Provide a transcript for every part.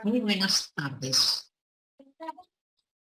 Muy buenas tardes.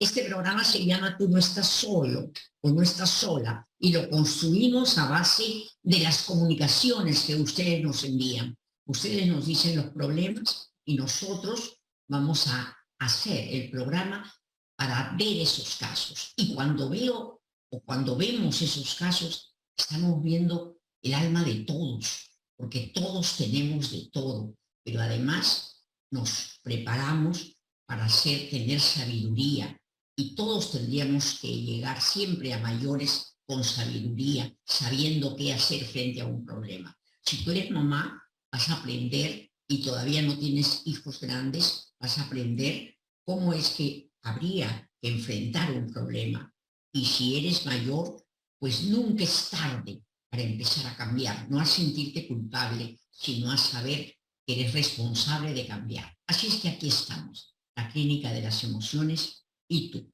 Este programa se llama Tú no estás solo o no estás sola y lo construimos a base de las comunicaciones que ustedes nos envían. Ustedes nos dicen los problemas y nosotros vamos a hacer el programa para ver esos casos. Y cuando veo o cuando vemos esos casos, estamos viendo el alma de todos, porque todos tenemos de todo, pero además nos preparamos para tener sabiduría y todos tendríamos que llegar siempre a mayores con sabiduría, sabiendo qué hacer frente a un problema. Si tú eres mamá, vas a aprender y todavía no tienes hijos grandes, vas a aprender cómo es que habría que enfrentar un problema. Y si eres mayor, pues nunca es tarde para empezar a cambiar, no a sentirte culpable, sino a saber que eres responsable de cambiar. Así es que aquí estamos, la Clínica de las Emociones y tú.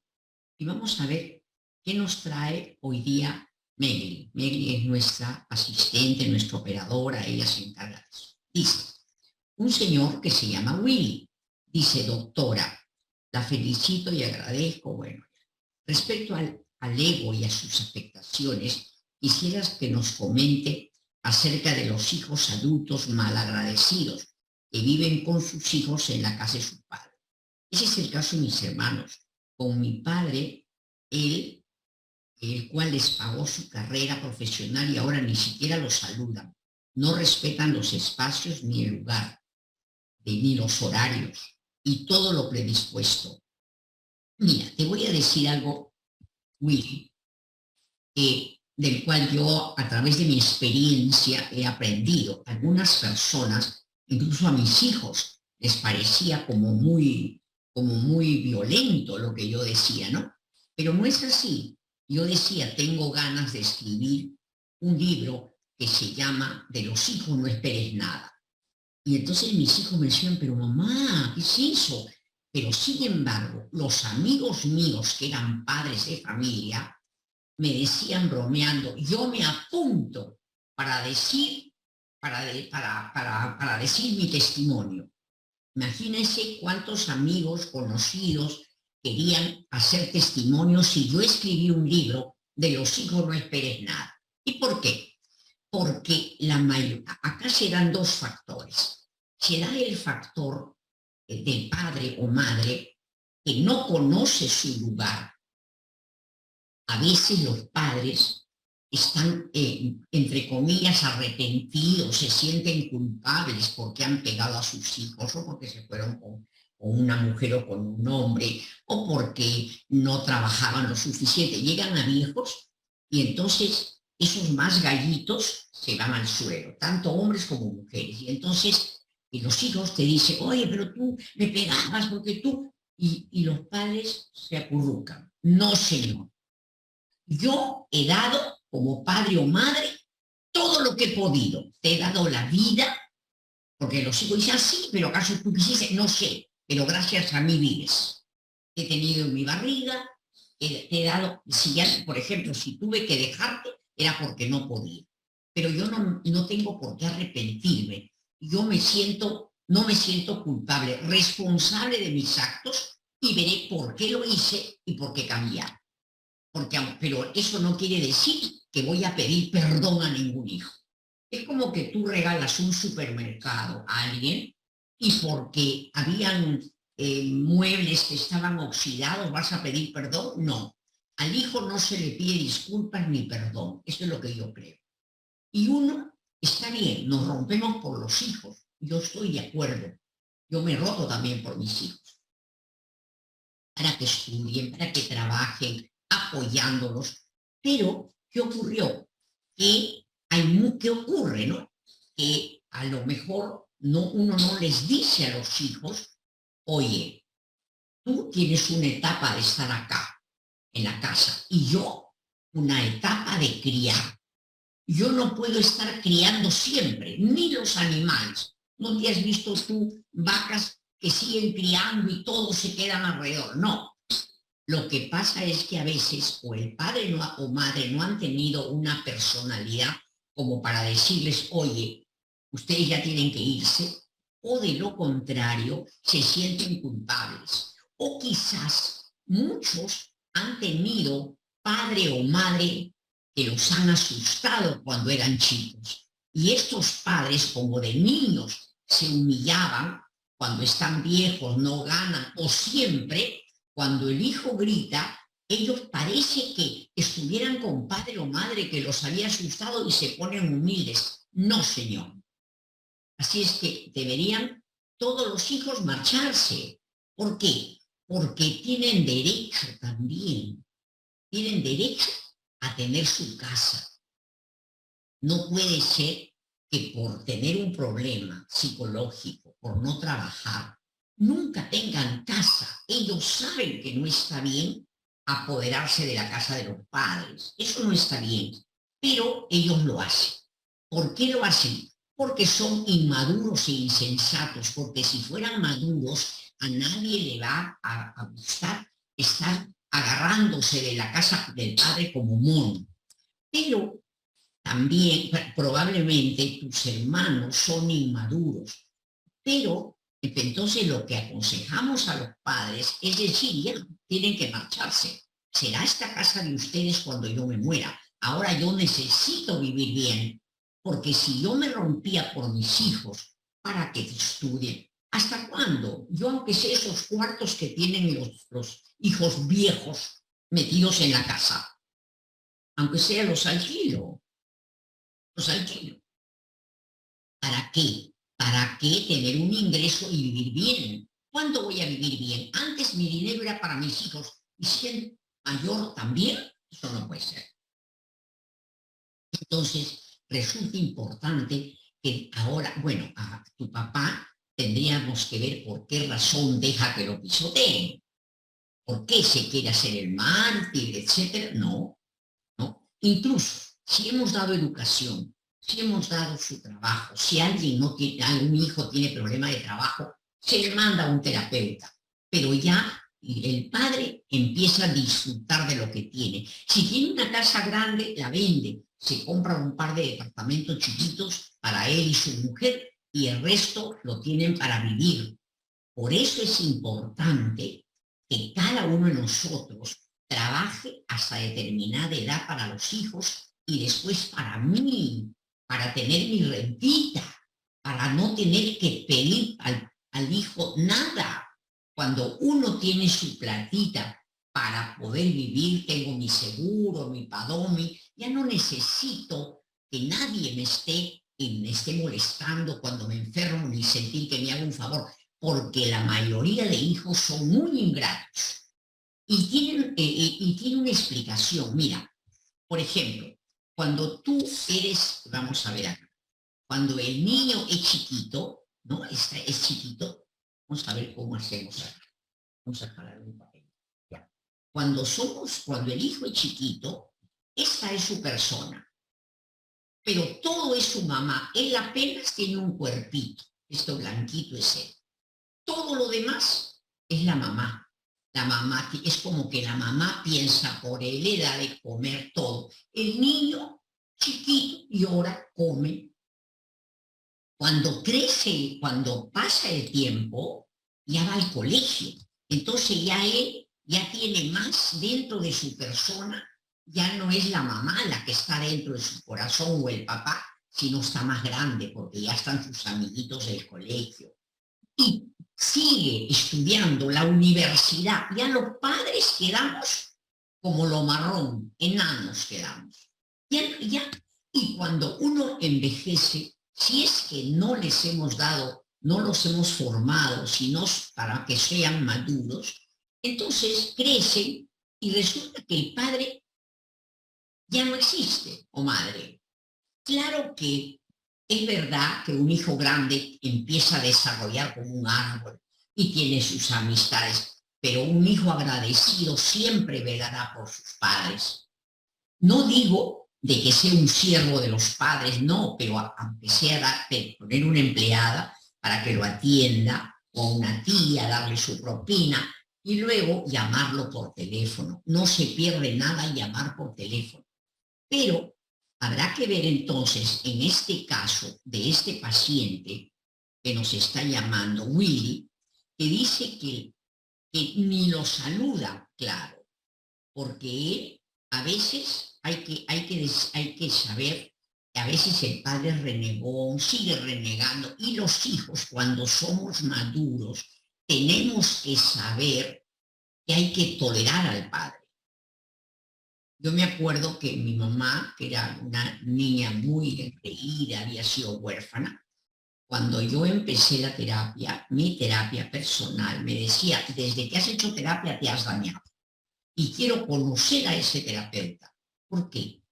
Y vamos a ver qué nos trae hoy día Megli. Megli es nuestra asistente, nuestra operadora, ella se encarga de eso. Dice, un señor que se llama Willy, dice, doctora, la felicito y agradezco, bueno, respecto al ego y a sus afectaciones, quisieras que nos comente acerca de los hijos adultos malagradecidos que viven con sus hijos en la casa de su padre. Ese es el caso de mis hermanos. Con mi padre, él, el cual les pagó su carrera profesional y ahora ni siquiera los saludan. No respetan los espacios ni el lugar, ni los horarios y todo lo predispuesto. Mira, te voy a decir algo, Willy, del cual yo a través de mi experiencia he aprendido. Algunas personas, incluso a mis hijos, les parecía como muy violento lo que yo decía, ¿no? Pero no es así. Yo decía, tengo ganas de escribir un libro que se llama De los hijos no esperes nada. Y entonces mis hijos me decían, pero mamá, ¿qué es eso? Pero sin embargo, los amigos míos que eran padres de familia me decían bromeando, yo me apunto para decir mi testimonio. Imagínense cuántos amigos conocidos querían hacer testimonios si yo escribí un libro de los hijos no esperes nada. ¿Y por qué? Porque acá se dan dos factores. Se da el factor del padre o madre que no conoce su lugar. A veces los padres están, entre comillas, arrepentidos, se sienten culpables porque han pegado a sus hijos o porque se fueron con una mujer o con un hombre o porque no trabajaban lo suficiente. Llegan a viejos y entonces esos más gallitos se van al suelo, tanto hombres como mujeres. Y entonces los hijos te dicen, oye, pero tú me pegabas porque tú... Y los padres se acurrucan. No, señor. Yo he dado, como padre o madre, todo lo que he podido. Te he dado la vida, porque los hijos dicen, sí, pero ¿acaso tú quisiste? No sé, pero gracias a mí vives. Te he tenido en mi barriga, te he dado, si ya, por ejemplo, si tuve que dejarte, era porque no podía. Pero yo no tengo por qué arrepentirme. Yo no me siento culpable, responsable de mis actos y veré por qué lo hice y por qué cambiar. Pero eso no quiere decir que voy a pedir perdón a ningún hijo. Es como que tú regalas un supermercado a alguien y porque habían muebles que estaban oxidados, ¿vas a pedir perdón? No. Al hijo no se le pide disculpas ni perdón. Eso es lo que yo creo. Y uno, está bien, nos rompemos por los hijos. Yo estoy de acuerdo. Yo me roto también por mis hijos. Para que estudien, para que trabajen, apoyándolos. Pero, ¿qué ocurrió? ¿Qué ocurre, no? Que a lo mejor uno no les dice a los hijos, oye, tú tienes una etapa de estar acá, en la casa, y yo una etapa de criar. Yo no puedo estar criando siempre, ni los animales. ¿No te has visto tú vacas que siguen criando y todos se quedan alrededor? No. Lo que pasa es que a veces o el padre o madre no han tenido una personalidad como para decirles, oye, ustedes ya tienen que irse, o de lo contrario se sienten culpables. O quizás muchos han tenido padre o madre que los han asustado cuando eran chicos. Y estos padres, como de niños, se humillaban cuando están viejos, no ganan, o siempre, cuando el hijo grita, ellos parece que estuvieran con padre o madre que los había asustado y se ponen humildes. No, señor. Así es que deberían todos los hijos marcharse. ¿Por qué? Porque tienen derecho también. Tienen derecho a tener su casa. No puede ser que por tener un problema psicológico, por no trabajar, nunca tengan casa. Ellos saben que no está bien apoderarse de la casa de los padres. Eso no está bien, pero ellos lo hacen. ¿Por qué lo hacen? Porque son inmaduros e insensatos, porque si fueran maduros, a nadie le va a gustar estar agarrándose de la casa del padre como mono. Pero también, probablemente, tus hermanos son inmaduros, pero entonces lo que aconsejamos a los padres es decir, ya, tienen que marcharse. Será esta casa de ustedes cuando yo me muera. Ahora yo necesito vivir bien, porque si yo me rompía por mis hijos para que estudien, ¿hasta cuándo? Yo, aunque sé esos cuartos que tienen los hijos viejos metidos en la casa, aunque sea los alquilo. Los alquilo. ¿Para qué? ¿Para qué tener un ingreso y vivir bien? ¿Cuándo voy a vivir bien? Antes mi dinero era para mis hijos y siendo mayor también, eso no puede ser. Entonces, resulta importante que ahora, bueno, a tu papá tendríamos que ver por qué razón deja que lo pisoteen. ¿Por qué se quiere hacer el mártir, etcétera? No, no. Incluso, si hemos dado educación, si hemos dado su trabajo, si alguien no tiene, algún hijo tiene problema de trabajo, se le manda a un terapeuta, pero ya el padre empieza a disfrutar de lo que tiene. Si tiene una casa grande, la vende, se compra un par de departamentos chiquitos para él y su mujer y el resto lo tienen para vivir. Por eso es importante que cada uno de nosotros trabaje hasta determinada edad para los hijos y después para mí, para tener mi rentita, para no tener que pedir al hijo nada. Cuando uno tiene su platita para poder vivir, tengo mi seguro, mi padomi, ya no necesito que nadie me esté molestando cuando me enfermo ni sentir que me haga un favor, porque la mayoría de hijos son muy ingratos y tienen una explicación. Mira, por ejemplo, cuando tú eres, vamos a ver acá, cuando el niño es chiquito, ¿no? Es chiquito, vamos a ver cómo hacemos acá. Vamos a jalar un papel. Ya. Cuando el hijo es chiquito, esta es su persona, pero todo es su mamá. Él apenas tiene un cuerpito, esto blanquito es él. Todo lo demás es la mamá. La mamá es como que la mamá piensa por él, le da de comer todo. El niño chiquito llora, come. Cuando crece, cuando pasa el tiempo, ya va al colegio. Entonces ya él ya tiene más dentro de su persona, ya no es la mamá la que está dentro de su corazón o el papá, sino está más grande porque ya están sus amiguitos del colegio. Y sigue estudiando la universidad, ya los padres quedamos como lo marrón, enanos quedamos. Y cuando uno envejece, si es que no les hemos dado, no los hemos formado, sino para que sean maduros, entonces crecen y resulta que el padre ya no existe, o madre. Claro que es verdad que un hijo grande empieza a desarrollar como un árbol y tiene sus amistades, pero un hijo agradecido siempre velará por sus padres. No digo de que sea un siervo de los padres, no, pero aunque sea poner una empleada para que lo atienda, o una tía, darle su propina, y luego llamarlo por teléfono. No se pierde nada llamar por teléfono. Pero habrá que ver entonces, en este caso de este paciente, que nos está llamando, Willy, que dice que ni lo saluda, claro, porque él a veces hay que saber que a veces el padre es renegón, sigue renegando, y los hijos, cuando somos maduros, tenemos que saber que hay que tolerar al padre. Yo me acuerdo que mi mamá, que era una niña muy engreída, había sido huérfana. Cuando yo empecé la terapia, mi terapia personal me decía, desde que has hecho terapia te has dañado. Y quiero conocer a ese terapeuta. ¿Por qué?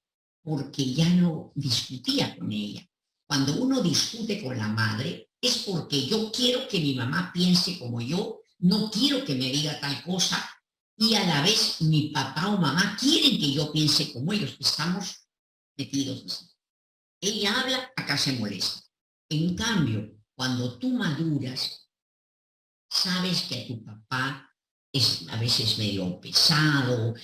Porque ya no discutía con ella. Cuando uno discute con la madre, es porque yo quiero que mi mamá piense como yo, no quiero que me diga tal cosa, y a la vez mi papá o mamá quieren que yo piense como ellos. Estamos metidos así. Ella habla, acá se molesta. En cambio, cuando tú maduras, sabes que tu papá es a veces medio pesado,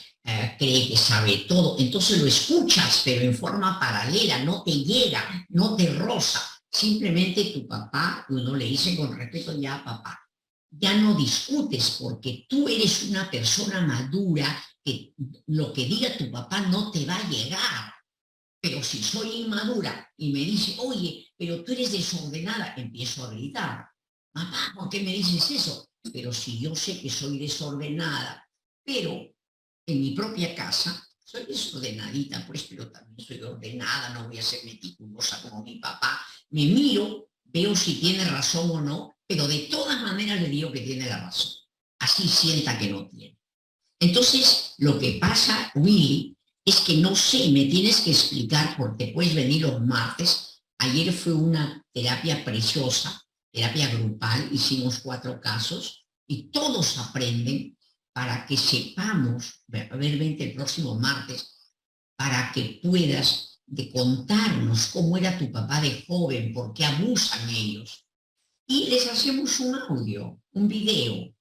cree que sabe todo, entonces lo escuchas, pero en forma paralela, no te llega, no te roza. Simplemente tu papá, uno le dice con respeto ya papá, ya no discutes porque tú eres una persona madura que lo que diga tu papá no te va a llegar. Pero si soy inmadura y me dice, oye, pero tú eres desordenada, empiezo a gritar. Mamá, ¿por qué me dices eso? Pero si yo sé que soy desordenada, pero en mi propia casa soy desordenadita, pues, pero también soy ordenada, no voy a ser meticulosa como mi papá. Me miro, veo si tiene razón o no, pero de todas maneras le digo que tiene la razón. Así sienta que no tiene. Entonces, lo que pasa, Willy, es que no sé, me tienes que explicar porque puedes venir los martes. Ayer fue una terapia preciosa, terapia grupal, hicimos 4 casos y todos aprenden para que sepamos, a ver, vente el próximo martes, para que puedas de contarnos cómo era tu papá de joven, por qué abusan ellos. Y les hacemos un audio, un video.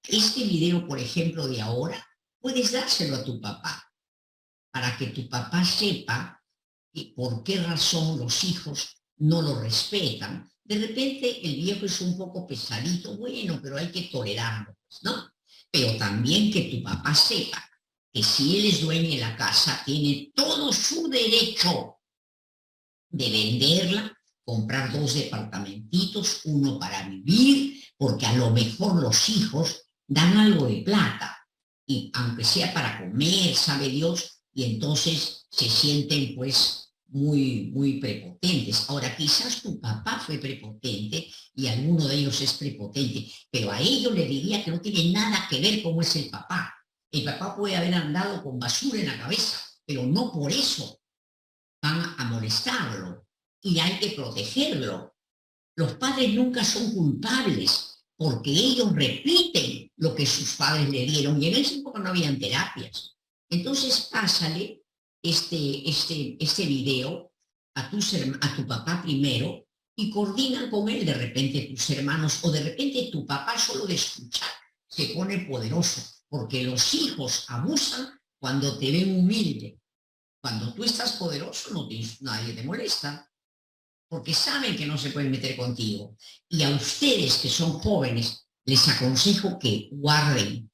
Este video, por ejemplo, de ahora, puedes dárselo a tu papá para que tu papá sepa por qué razón los hijos no lo respetan. De repente el viejo es un poco pesadito, bueno, pero hay que tolerarlo, ¿no? Pero también que tu papá sepa que si él es dueño de la casa, tiene todo su derecho de venderla, comprar 2 departamentitos, uno para vivir, porque a lo mejor los hijos dan algo de plata, y aunque sea para comer, sabe Dios, y entonces se sienten pues muy prepotentes. Ahora, quizás tu papá fue prepotente y alguno de ellos es prepotente, pero a ellos le diría que no tiene nada que ver cómo es el papá. El papá puede haber andado con basura en la cabeza, pero no por eso van a molestarlo y hay que protegerlo. Los padres nunca son culpables porque ellos repiten lo que sus padres le dieron y en ese época no habían terapias. Entonces pásale este video a tu papá primero y coordinan con él de repente tus hermanos o de repente tu papá solo de escuchar se pone poderoso porque los hijos abusan cuando te ven humilde. Cuando tú estás poderoso, nadie te molesta, porque saben que no se pueden meter contigo. Y a ustedes que son jóvenes, les aconsejo que guarden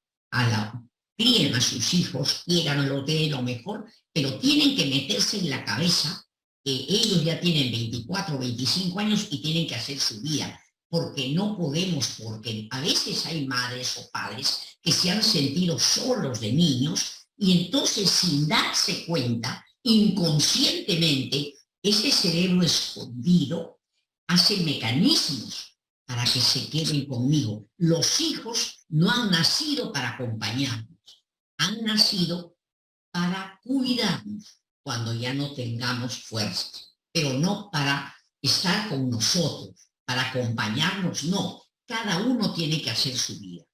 críen a sus hijos, quieran lo de lo mejor, pero tienen que meterse en la cabeza que ellos ya tienen 24, 25 años y tienen que hacer su vida, porque no podemos, porque a veces hay madres o padres que se han sentido solos de niños y entonces sin darse cuenta, inconscientemente, ese cerebro escondido hace mecanismos para que se queden conmigo. Los hijos no han nacido para acompañarnos, han nacido para cuidarnos cuando ya no tengamos fuerzas, pero no para estar con nosotros, para acompañarnos, no. Cada uno tiene que hacer su vida.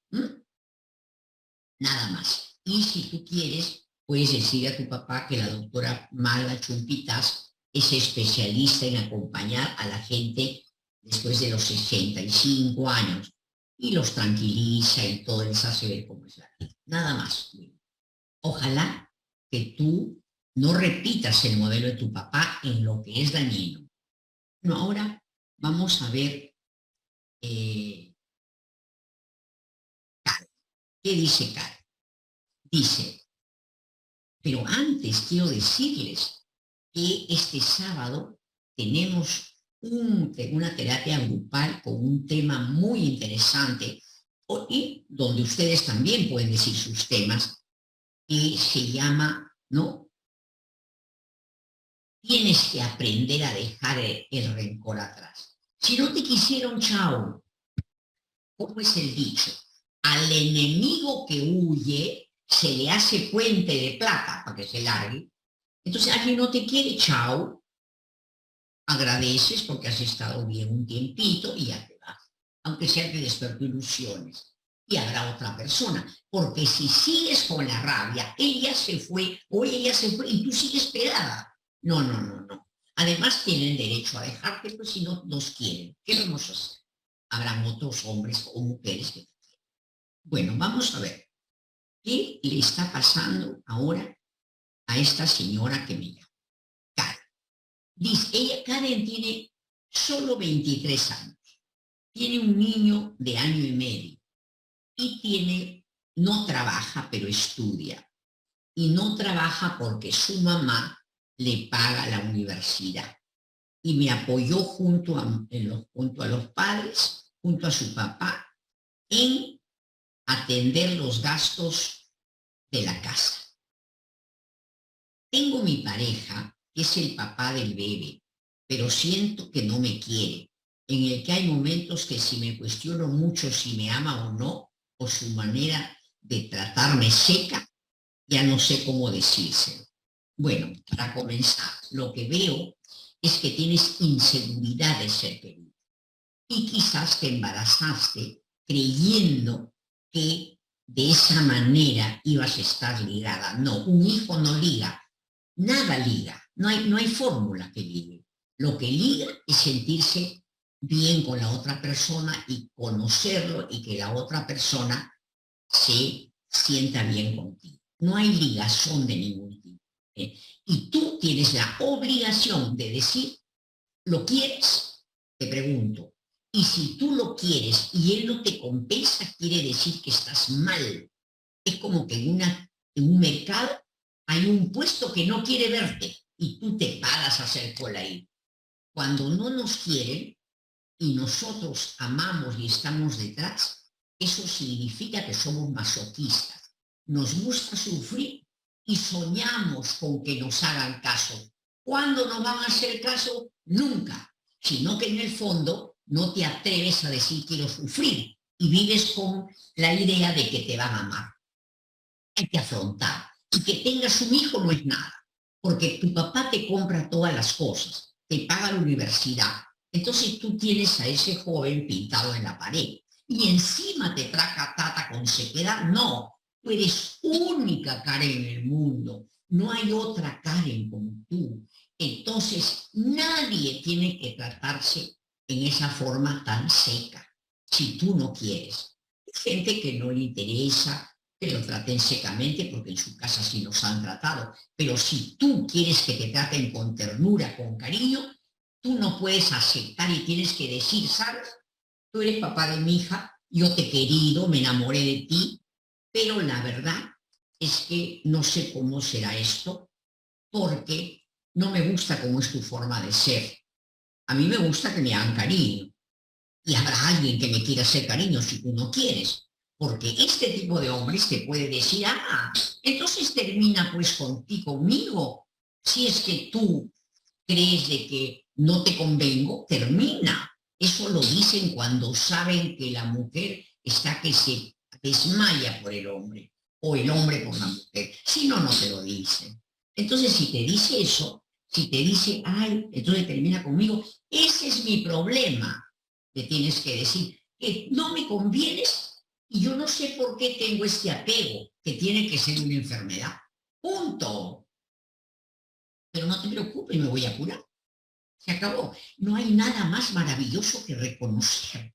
Nada más. Y si tú quieres, puedes decir a tu papá que la doctora Malva Chumpitas es especialista en acompañar a la gente después de los 65 años y los tranquiliza y todo les hace ver cómo es la vida. Nada más. Ojalá que tú no repitas el modelo de tu papá en lo que es dañino. Bueno, ahora vamos a ver eh, Karen. ¿Qué dice Karen? Dice, pero antes quiero decirles que este sábado tenemos una terapia grupal con un tema muy interesante y donde ustedes también pueden decir sus temas, que se llama, ¿no? Tienes que aprender a dejar el rencor atrás. Si no te quisieron, chao. ¿Cómo es el dicho? Al enemigo que huye se le hace puente de plata para que se largue. Entonces alguien no te quiere, chao. Agradeces porque has estado bien un tiempito y ya te vas. Aunque sea que despertó ilusiones. Y habrá otra persona. Porque si sigues con la rabia, ella se fue o ella se fue y tú sigues pegada. No, no, no, no. Además tienen derecho a dejarte, pues si no nos quieren. ¿Qué vamos a hacer? Habrán otros hombres o mujeres que... Bueno, vamos a ver. ¿Qué le está pasando ahora a esta señora que me llama? Karen. Dice, Karen tiene solo 23 años. Tiene un niño de año y medio. Y no trabaja, pero estudia. Y no trabaja porque su mamá le paga la universidad. Y me apoyó junto a los padres, junto a su papá, en atender los gastos de la casa. Tengo mi pareja, que es el papá del bebé, pero siento que no me quiere, en el que hay momentos que si me cuestiono mucho si me ama o no, o su manera de tratarme seca, ya no sé cómo decírselo. Bueno, para comenzar, lo que veo es que tienes inseguridad de ser querido. Y quizás te embarazaste creyendo que de esa manera ibas a estar ligada. No, un hijo no liga, nada liga, no hay fórmula que ligue. Lo que liga es sentirse bien con la otra persona y conocerlo y que la otra persona se sienta bien contigo. No hay ligazón de ningún tipo. ¿Eh? Y tú tienes la obligación de decir, ¿lo quieres? Te pregunto. Y si tú lo quieres y él no te compensa, quiere decir que estás mal. Es como que en un mercado hay un puesto que no quiere verte y tú te paras a hacer cola ahí. Cuando no nos quieren y nosotros amamos y estamos detrás, eso significa que somos masoquistas. Nos gusta sufrir y soñamos con que nos hagan caso. ¿Cuándo nos van a hacer caso? Nunca. Sino que en el fondo no te atreves a decir quiero sufrir y vives con la idea de que te van a amar. Hay que afrontar. Y que tengas un hijo no es nada, porque tu papá te compra todas las cosas, te paga la universidad. Entonces tú tienes a ese joven pintado en la pared y encima te trata con sequedad. No, tú eres única Karen en el mundo. No hay otra Karen como tú. Entonces nadie tiene que tratarse en esa forma tan seca, si tú no quieres. Hay gente que no le interesa que lo traten secamente porque en su casa sí los han tratado. Pero si tú quieres que te traten con ternura, con cariño, tú no puedes aceptar y tienes que decir, ¿sabes? Tú eres papá de mi hija, yo te he querido, me enamoré de ti, pero la verdad es que no sé cómo será esto porque no me gusta cómo es tu forma de ser. A mí me gusta que me hagan cariño. Y habrá alguien que me quiera hacer cariño si tú no quieres. Porque este tipo de hombres te puede decir, entonces termina pues conmigo. Si es que tú crees de que no te convengo, termina. Eso lo dicen cuando saben que la mujer está que se desmaya por el hombre o el hombre por la mujer. Si no, no te lo dicen. Entonces, si te dice eso, si te dice, entonces termina conmigo, ese es mi problema. Le tienes que decir que no me convienes y yo no sé por qué tengo este apego, que tiene que ser una enfermedad. Punto. Pero no te preocupes, me voy a curar. Se acabó. No hay nada más maravilloso que reconocer.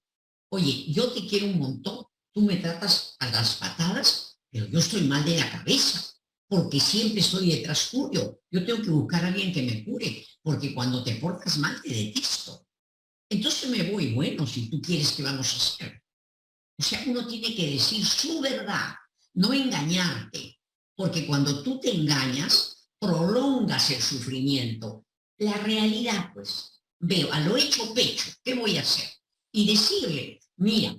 Oye, yo te quiero un montón, tú me tratas a las patadas, pero yo estoy mal de la cabeza, porque siempre estoy detrás tuyo. Yo tengo que buscar a alguien que me cure, porque cuando te portas mal te detesto. Entonces me voy, bueno, si tú quieres, ¿qué vamos a hacer? O sea, uno tiene que decir su verdad, no engañarte, porque cuando tú te engañas, prolongas el sufrimiento. La realidad, pues, veo a lo hecho pecho, ¿qué voy a hacer? Y decirle, mira,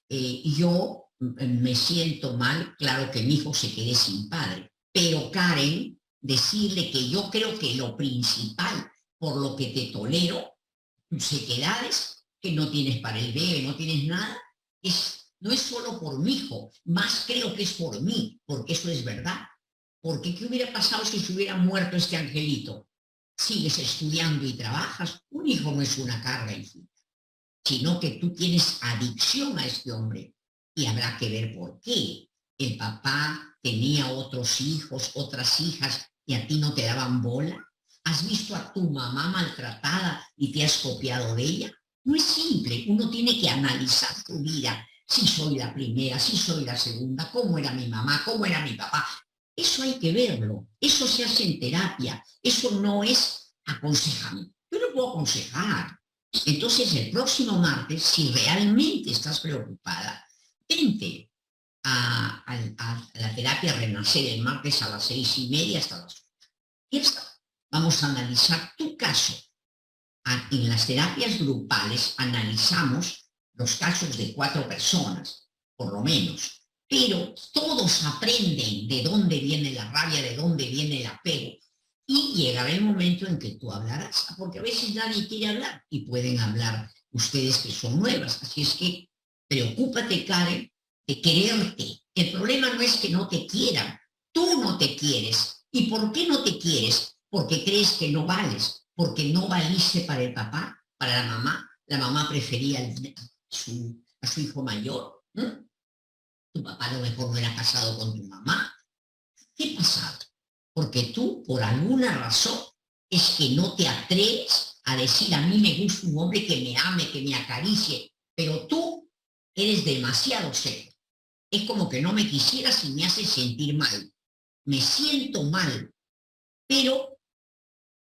yo me siento mal, claro que mi hijo se quede sin padre, pero Karen, decirle que yo creo que lo principal por lo que te tolero, sequedades, que no tienes para el bebé, no tienes nada, no es solo por mi hijo, más creo que es por mí, porque eso es verdad. Porque ¿qué hubiera pasado si se hubiera muerto este angelito? Sigues estudiando y trabajas, un hijo no es una carga, hijita, sino que tú tienes adicción a este hombre y habrá que ver por qué. El papá tenía otros hijos, otras hijas y a ti no te daban bola. ¿Has visto a tu mamá maltratada y te has copiado de ella? No es simple, uno tiene que analizar su vida. Si soy la primera, si soy la segunda, cómo era mi mamá, cómo era mi papá. Eso hay que verlo, eso se hace en terapia, eso no es aconsejamiento. Yo no puedo aconsejar. Entonces, el próximo martes, si realmente estás preocupada, vente a la terapia Renacer el martes a las 6:30 hasta las 8. Y está. Vamos a analizar tu caso. En las terapias grupales analizamos los casos de 4 personas, por lo menos, pero todos aprenden de dónde viene la rabia, de dónde viene el apego, y llegará el momento en que tú hablarás, porque a veces nadie quiere hablar, y pueden hablar ustedes que son nuevas, así es que preocúpate, Karen, de quererte. El problema no es que no te quieran, tú no te quieres. ¿Y por qué no te quieres? Porque crees que no vales, porque no valiste para el papá, para la mamá prefería a su hijo mayor, ¿eh? Tu papá a lo mejor no era casado con tu mamá. ¿Qué pasado? Porque tú, por alguna razón, es que no te atreves a decir, a mí me gusta un hombre que me ame, que me acaricie, pero tú eres demasiado serio. Es como que no me quisieras y me haces sentir mal. Me siento mal, pero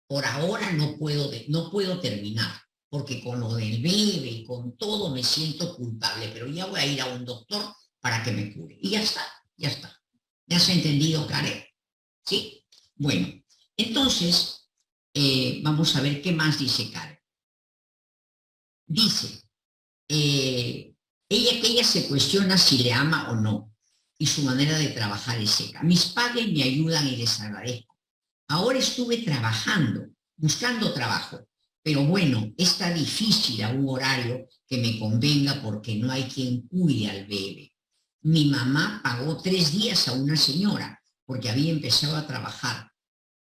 por ahora no puedo terminar, porque con lo del bebé y con todo me siento culpable, pero ya voy a ir a un doctor para que me cure. Y ya está, ya está. ¿Me has entendido, Karen? ¿Sí? Bueno, entonces, vamos a ver qué más dice Karen. Dice, que ella se cuestiona si le ama o no, y su manera de trabajar es seca. Mis padres me ayudan y les agradezco. Ahora estuve trabajando, buscando trabajo, pero bueno, está difícil a un horario que me convenga porque no hay quien cuide al bebé. Mi mamá pagó 3 días a una señora porque había empezado a trabajar,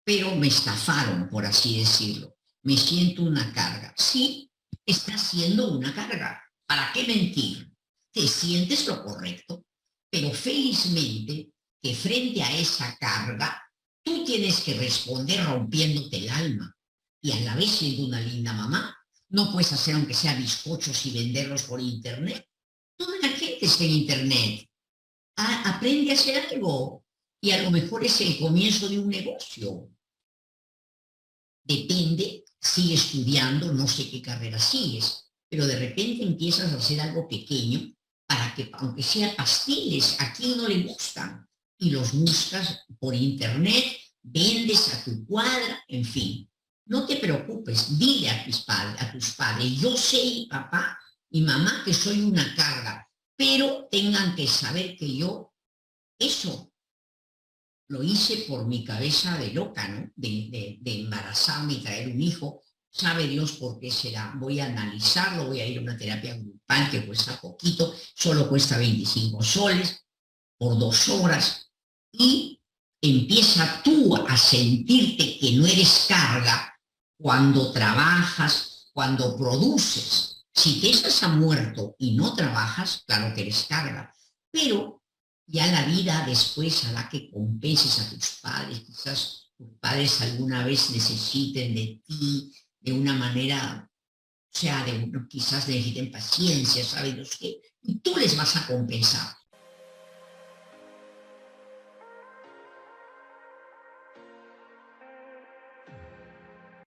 pero me estafaron, por así decirlo. Me siento una carga. Sí, está siendo una carga. ¿Para qué mentir? Te sientes lo correcto, pero felizmente que frente a esa carga, tú tienes que responder rompiéndote el alma y a la vez siendo una linda mamá. No puedes hacer aunque sea bizcochos y venderlos por internet. Toda la gente está en internet. Aprende a hacer algo y a lo mejor es el comienzo de un negocio. Depende, sigue estudiando, no sé qué carrera sigues, pero de repente empiezas a hacer algo pequeño para que, aunque sea pasteles, a quien no le gustan, y los buscas por internet, vendes a tu cuadra, en fin. No te preocupes, dile a tus padres, yo sé, papá y mamá, que soy una carga, pero tengan que saber que yo, eso lo hice por mi cabeza de loca, ¿no? De embarazarme y traer un hijo. Sabe Dios por qué será. Voy a analizarlo, voy a ir a una terapia grupal que cuesta poquito, solo cuesta 25 soles por 2 horas. Y empieza tú a sentirte que no eres carga cuando trabajas, cuando produces. Si te echas a muerto y no trabajas, claro que eres carga. Pero ya la vida después hará que compenses a tus padres. Quizás tus padres alguna vez necesiten de ti de una manera, o sea, quizás necesiten paciencia, ¿sabes? Y tú les vas a compensar.